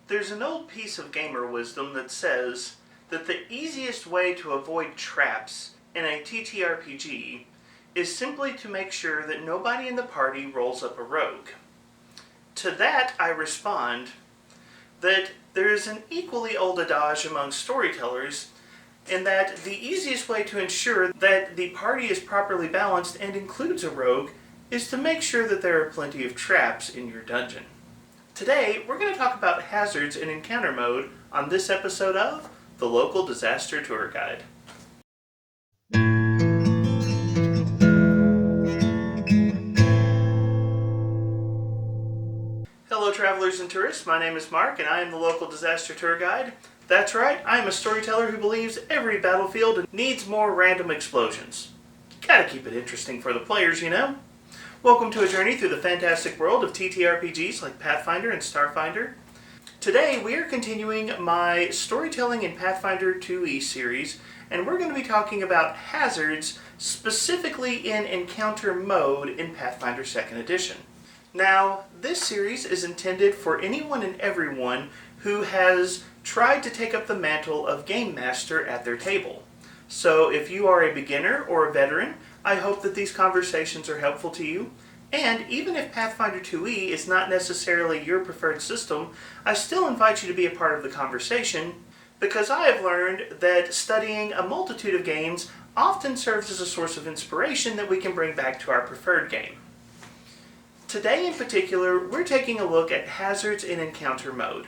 There's an old piece of gamer wisdom that says that the easiest way to avoid traps in a TTRPG is simply to make sure that nobody in the party rolls up a rogue. To that I respond that there is an equally old adage among storytellers in that the easiest way to ensure that the party is properly balanced and includes a rogue is to make sure that there are plenty of traps in your dungeon. Today, we're going to talk about hazards in encounter mode on this episode of The Local Disaster Tour Guide. Hello travelers and tourists, my name is Mark and I am the Local Disaster Tour Guide. That's right, I am a storyteller who believes every battlefield needs more random explosions. Gotta keep it interesting for the players, you know? Welcome to a journey through the fantastic world of TTRPGs like Pathfinder and Starfinder. Today we are continuing my Storytelling in Pathfinder 2e series, and we're going to be talking about hazards specifically in encounter mode in Pathfinder 2nd Edition. Now, this series is intended for anyone and everyone who has tried to take up the mantle of Game Master at their table. So if you are a beginner or a veteran, I hope that these conversations are helpful to you. And even if Pathfinder 2e is not necessarily your preferred system, I still invite you to be a part of the conversation because I have learned that studying a multitude of games often serves as a source of inspiration that we can bring back to our preferred game. Today in particular, we're taking a look at hazards in encounter mode.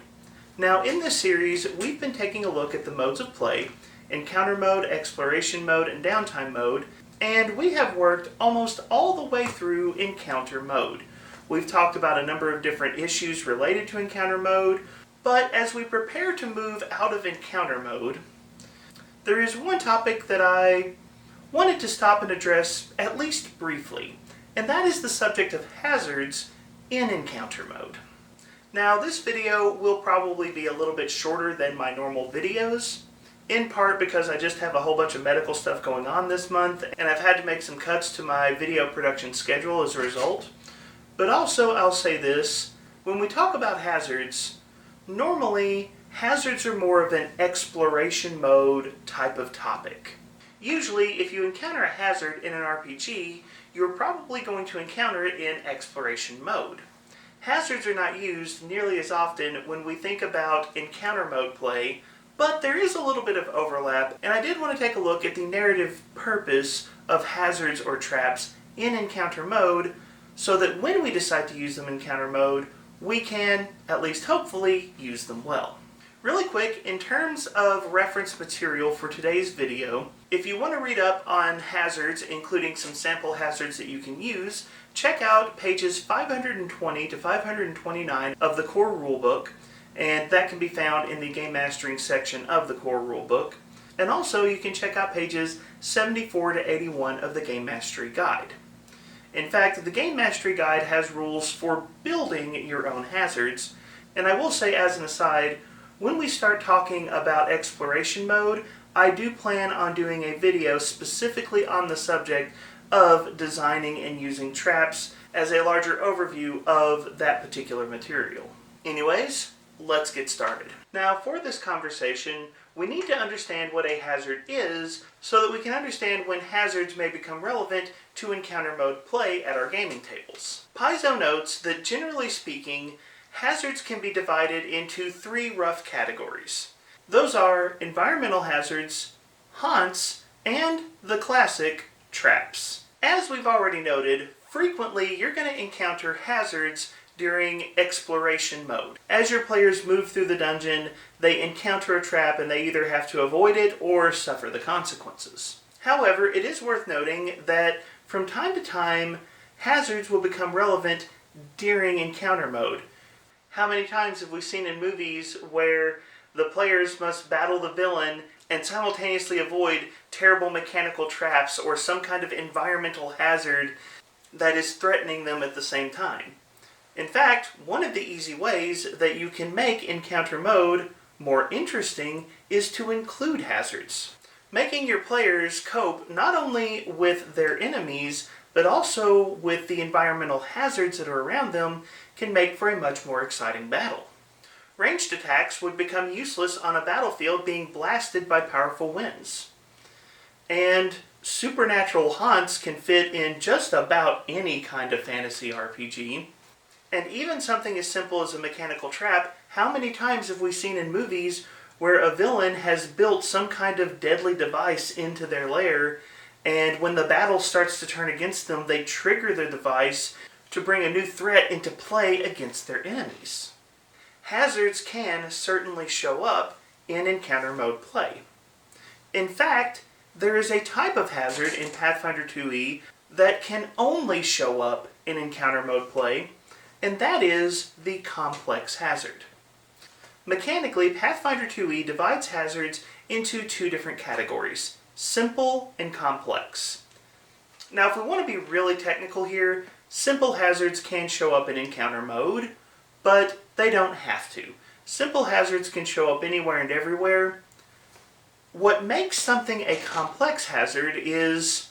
Now in this series, we've been taking a look at the modes of play, encounter mode, exploration mode, and downtime mode, and we have worked almost all the way through encounter mode. We've talked about a number of different issues related to encounter mode, but as we prepare to move out of encounter mode, there is one topic that I wanted to stop and address at least briefly, and that is the subject of hazards in encounter mode. Now this video will probably be a little bit shorter than my normal videos, in part because I just have a whole bunch of medical stuff going on this month, and I've had to make some cuts to my video production schedule as a result. But also, I'll say this, when we talk about hazards, normally hazards are more of an exploration mode type of topic. Usually, if you encounter a hazard in an RPG, you're probably going to encounter it in exploration mode. Hazards are not used nearly as often when we think about encounter mode play, but there is a little bit of overlap, and I did want to take a look at the narrative purpose of hazards or traps in encounter mode so that when we decide to use them in encounter mode, we can, at least hopefully, use them well. Really quick, in terms of reference material for today's video, if you want to read up on hazards, including some sample hazards that you can use, check out pages 520 to 529 of the core rulebook, and that can be found in the game mastering section of the core rulebook. And also you can check out pages 74 to 81 of the game mastery guide. In fact, the game mastery guide has rules for building your own hazards, and I will say as an aside, when we start talking about exploration mode, I do plan on doing a video specifically on the subject of designing and using traps as a larger overview of that particular material. Anyways, let's get started. Now, for this conversation, we need to understand what a hazard is so that we can understand when hazards may become relevant to encounter mode play at our gaming tables. Paizo notes that generally speaking, hazards can be divided into three rough categories. Those are environmental hazards, haunts, and the classic traps. As we've already noted, frequently you're going to encounter hazards during exploration mode. As your players move through the dungeon, they encounter a trap and they either have to avoid it or suffer the consequences. However, it is worth noting that from time to time, hazards will become relevant during encounter mode. How many times have we seen in movies where the players must battle the villain and simultaneously avoid terrible mechanical traps or some kind of environmental hazard that is threatening them at the same time? In fact, one of the easy ways that you can make encounter mode more interesting is to include hazards. Making your players cope not only with their enemies, but also with the environmental hazards that are around them can make for a much more exciting battle. Ranged attacks would become useless on a battlefield being blasted by powerful winds. And supernatural haunts can fit in just about any kind of fantasy RPG. And even something as simple as a mechanical trap, how many times have we seen in movies where a villain has built some kind of deadly device into their lair, and when the battle starts to turn against them, they trigger their device to bring a new threat into play against their enemies. Hazards can certainly show up in encounter mode play. In fact, there is a type of hazard in Pathfinder 2e that can only show up in encounter mode play, and that is the complex hazard. Mechanically, Pathfinder 2e divides hazards into two different categories, simple and complex. Now, if we want to be really technical here, simple hazards can show up in encounter mode, but they don't have to. Simple hazards can show up anywhere and everywhere. What makes something a complex hazard is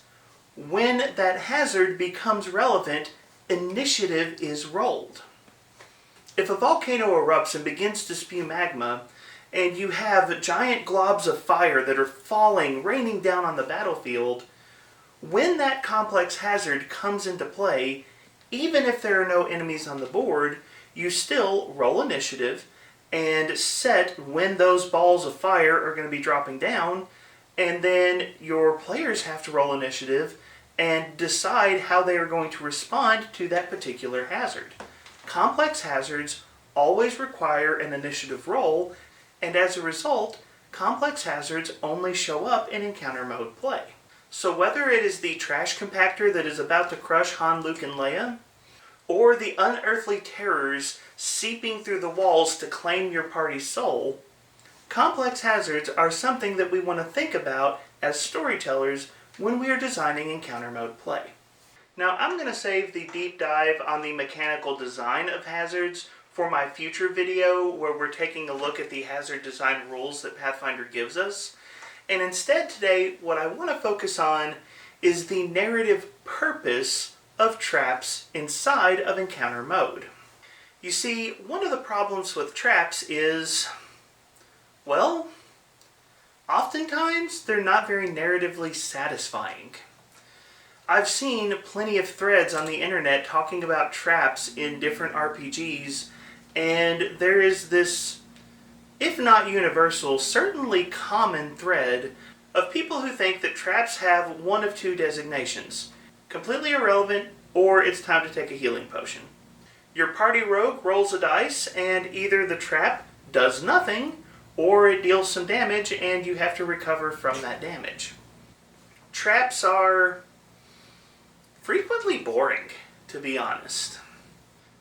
when that hazard becomes relevant, initiative is rolled. If a volcano erupts and begins to spew magma, and you have giant globs of fire that are falling, raining down on the battlefield, when that complex hazard comes into play, even if there are no enemies on the board, you still roll initiative and set when those balls of fire are going to be dropping down, and then your players have to roll initiative and decide how they are going to respond to that particular hazard. Complex hazards always require an initiative roll, and as a result, complex hazards only show up in encounter mode play. So whether it is the trash compactor that is about to crush Han, Luke, and Leia, or the unearthly terrors seeping through the walls to claim your party's soul, complex hazards are something that we want to think about as storytellers when we are designing encounter mode play. Now, I'm going to save the deep dive on the mechanical design of hazards for my future video where we're taking a look at the hazard design rules that Pathfinder gives us. And instead today, what I want to focus on is the narrative purpose of traps inside of encounter mode. You see, one of the problems with traps is, well, oftentimes they're not very narratively satisfying. I've seen plenty of threads on the internet talking about traps in different RPGs, and there is this, if not universal, certainly common thread of people who think that traps have one of two designations: completely irrelevant, or it's time to take a healing potion. Your party rogue rolls a dice, and either the trap does nothing, or it deals some damage, and you have to recover from that damage. Traps are frequently boring, to be honest.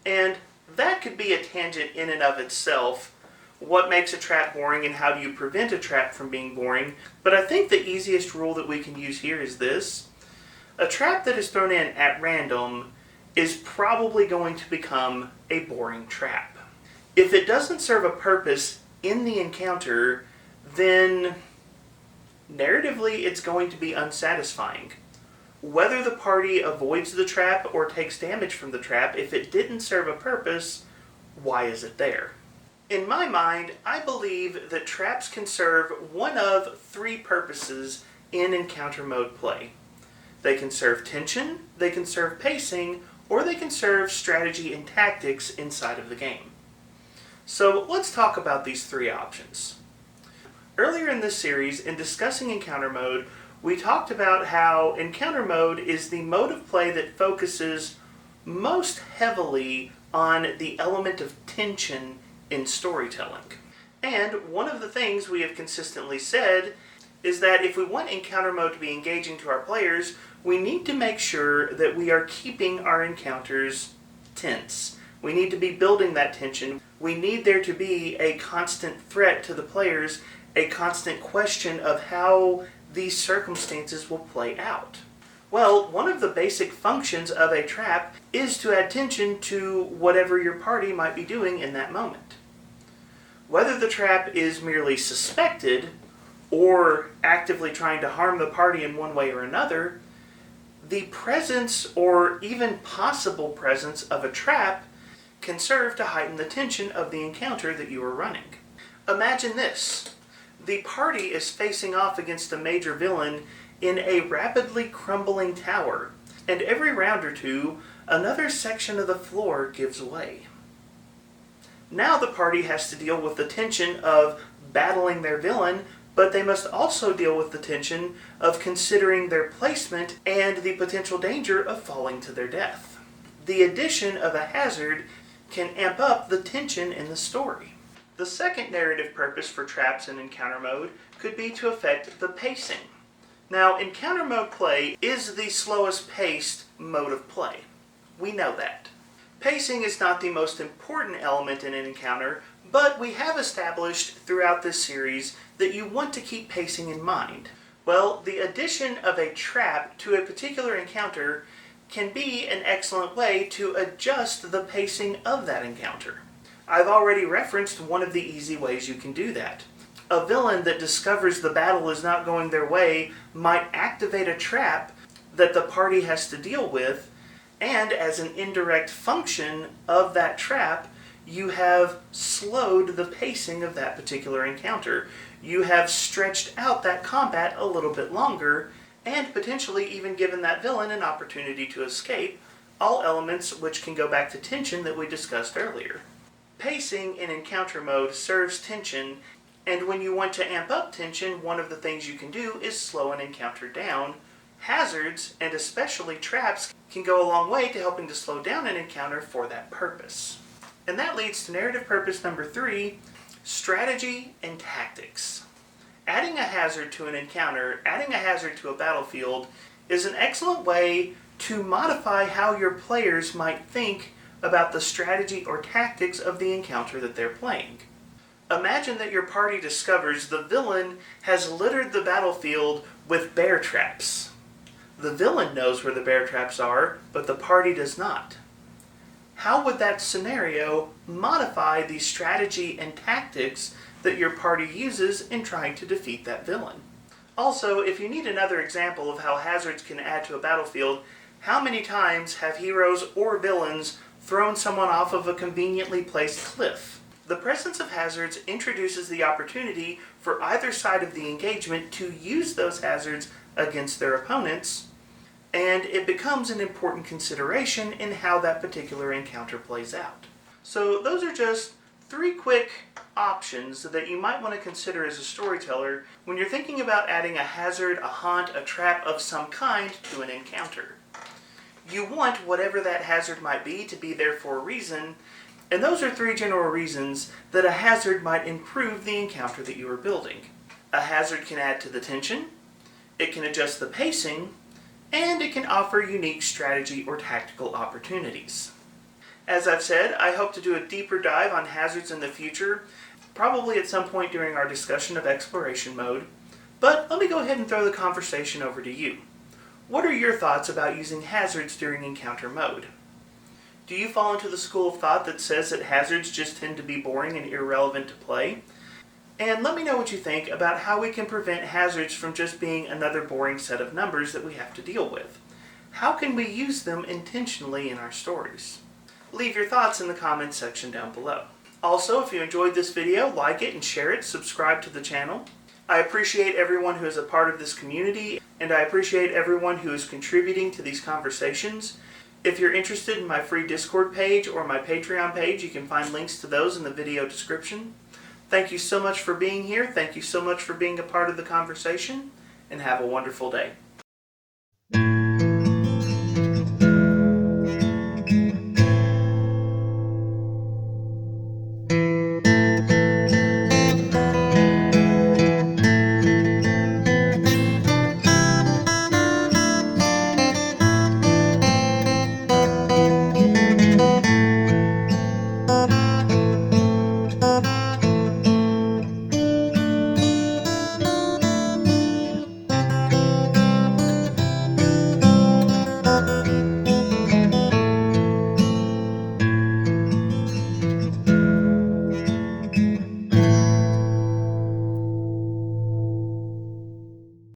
And that could be a tangent in and of itself. What makes a trap boring and how do you prevent a trap from being boring? But I think the easiest rule that we can use here is this. A trap that is thrown in at random is probably going to become a boring trap. If it doesn't serve a purpose in the encounter, then narratively it's going to be unsatisfying. Whether the party avoids the trap or takes damage from the trap, if it didn't serve a purpose, why is it there? In my mind, I believe that traps can serve one of three purposes in encounter mode play. They can serve tension, they can serve pacing, or they can serve strategy and tactics inside of the game. So let's talk about these three options. Earlier in this series, in discussing encounter mode, we talked about how encounter mode is the mode of play that focuses most heavily on the element of tension in storytelling. And one of the things we have consistently said is that if we want encounter mode to be engaging to our players, we need to make sure that we are keeping our encounters tense. We need to be building that tension. We need there to be a constant threat to the players, a constant question of how these circumstances will play out. Well, one of the basic functions of a trap is to add tension to whatever your party might be doing in that moment. Whether the trap is merely suspected or actively trying to harm the party in one way or another, the presence or even possible presence of a trap can serve to heighten the tension of the encounter that you are running. Imagine this. The party is facing off against a major villain in a rapidly crumbling tower, and every round or two, another section of the floor gives way. Now the party has to deal with the tension of battling their villain, but they must also deal with the tension of considering their placement and the potential danger of falling to their death. The addition of a hazard can amp up the tension in the story. The second narrative purpose for traps in encounter mode could be to affect the pacing. Now, encounter mode play is the slowest paced mode of play. We know that. Pacing is not the most important element in an encounter, but we have established throughout this series that you want to keep pacing in mind. Well, the addition of a trap to a particular encounter can be an excellent way to adjust the pacing of that encounter. I've already referenced one of the easy ways you can do that. A villain that discovers the battle is not going their way might activate a trap that the party has to deal with, and as an indirect function of that trap, you have slowed the pacing of that particular encounter. You have stretched out that combat a little bit longer, and potentially even given that villain an opportunity to escape, all elements which can go back to tension that we discussed earlier. Pacing in encounter mode serves tension, and when you want to amp up tension, one of the things you can do is slow an encounter down. Hazards, and especially traps, can go a long way to helping to slow down an encounter for that purpose. And that leads to narrative purpose number 3, strategy and tactics. Adding a hazard to an encounter, adding a hazard to a battlefield, is an excellent way to modify how your players might think about the strategy or tactics of the encounter that they're playing. Imagine that your party discovers the villain has littered the battlefield with bear traps. The villain knows where the bear traps are, but the party does not. How would that scenario modify the strategy and tactics that your party uses in trying to defeat that villain? Also, if you need another example of how hazards can add to a battlefield, how many times have heroes or villains thrown someone off of a conveniently placed cliff? The presence of hazards introduces the opportunity for either side of the engagement to use those hazards against their opponents, and it becomes an important consideration in how that particular encounter plays out. So those are just 3 quick options that you might want to consider as a storyteller when you're thinking about adding a hazard, a haunt, a trap of some kind to an encounter. You want whatever that hazard might be to be there for a reason, and those are 3 general reasons that a hazard might improve the encounter that you are building. A hazard can add to the tension, it can adjust the pacing, and it can offer unique strategy or tactical opportunities. As I've said, I hope to do a deeper dive on hazards in the future, probably at some point during our discussion of exploration mode, but let me go ahead and throw the conversation over to you. What are your thoughts about using hazards during encounter mode? Do you fall into the school of thought that says that hazards just tend to be boring and irrelevant to play? And let me know what you think about how we can prevent hazards from just being another boring set of numbers that we have to deal with. How can we use them intentionally in our stories? Leave your thoughts in the comments section down below. Also, if you enjoyed this video, like it and share it, subscribe to the channel. I appreciate everyone who is a part of this community, and I appreciate everyone who is contributing to these conversations. If you're interested in my free Discord page or my Patreon page, you can find links to those in the video description. Thank you so much for being here. Thank you so much for being a part of the conversation, and have a wonderful day.